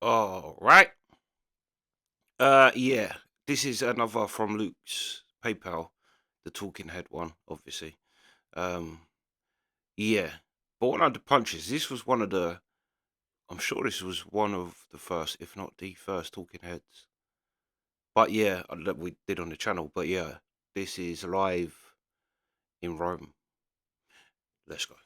All right. Yeah. This is another from Luke's PayPal, the talking head one, obviously. Um, yeah. But one of the punches, this was one of the I'm sure this was one of the first, if not the first talking heads. But yeah, that we did on the channel. But yeah, this is live in Rome. Let's go.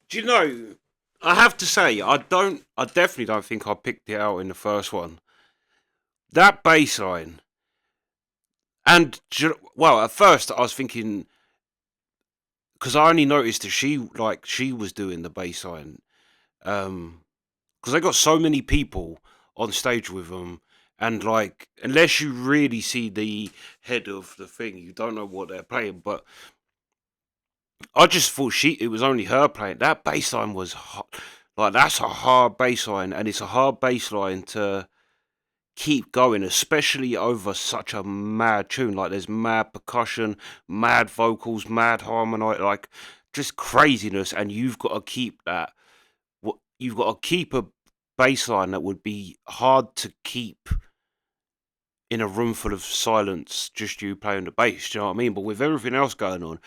Do you know? I have to say, I don't. I definitely don't think I picked it out in the first one. That bass line, and well, at first I was thinking because I only noticed that she was doing the bass line, because they got so many people on stage with them, and like unless you really see the head of the thing, you don't know what they're playing. But I just thought it was only her playing. That bass line was like that's a hard bass line, and it's a hard bass line to keep going, especially over such a mad tune. Like there's mad percussion, mad vocals, mad harmony, like just craziness, and you've got to keep that. You've got to keep a bass line that would be hard to keep in a room full of silence, just you playing the bass. Do you know what I mean? But with everything else going on,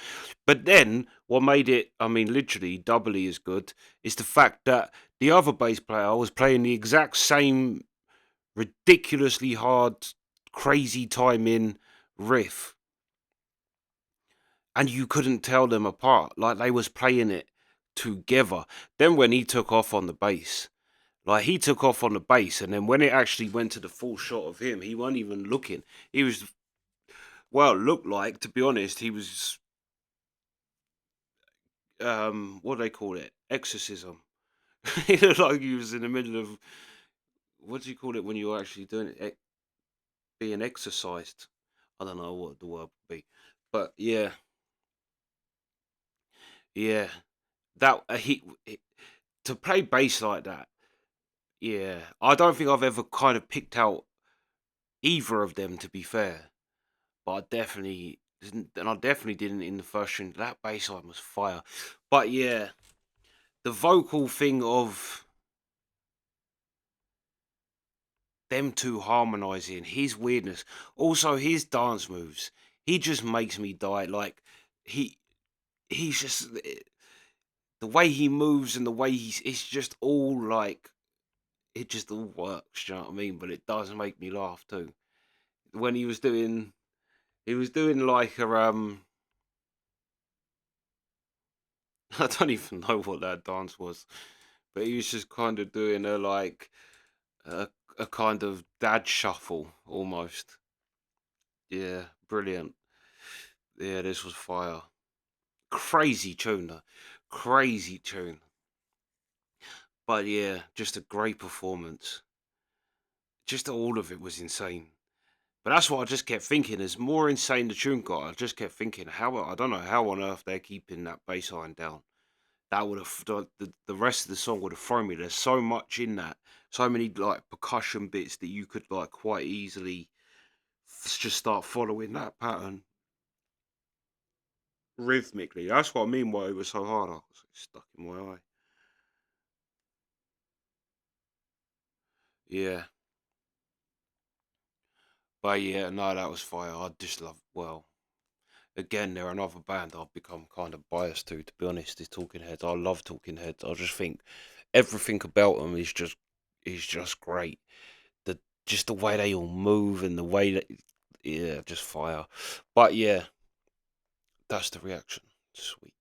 but then what made it, I mean, literally doubly as good is the fact that the other bass player was playing the exact same ridiculously hard, crazy timing riff, and you couldn't tell them apart. Like they was playing it together. Then when he took off on the bass, like he took off on the bass, and then when it actually went to the full shot of him, he wasn't even looking. He was, well, looked like, to be honest, he was what do they call it? Exorcism. He looked like he was in the middle of, what do you call it when you're actually doing it? Being exercised. I don't know what the word would be, but yeah, yeah. That to play bass like that. Yeah, I don't think I've ever kind of picked out either of them, to be fair. But I definitely didn't, and I definitely didn't in the first tune. That bass line was fire. But yeah, the vocal thing of them two harmonizing, his weirdness, also his dance moves. He just makes me die. Like he he's just the way he moves and the way it's just all like it just all works. Do you know what I mean? But it does make me laugh too. When he was doing like a I don't even know what that dance was, but he was just kind of doing a like a, a kind of dad shuffle almost. Yeah, brilliant. Yeah, this was fire. Crazy tune, though. Crazy tune. But yeah, just a great performance. Just all of it was insane. But that's what I just kept thinking. As more insane the tune got, I just kept thinking, how I don't know how on earth they're keeping that bass line down. That would have the rest of the song would have thrown me. There's so much in that, so many like percussion bits that you could like quite easily just start following that pattern. rhythmically. That's what I mean why it was so hard. I was stuck in my eye. Yeah. But yeah, no, that was fire. I just love, well, again, they're another band I've become kind of biased to be honest, is Talking Heads. I love Talking Heads. I just think everything about them is just great. The just the way they all move and the way that, yeah, just fire. But yeah, that's the reaction. Sweet.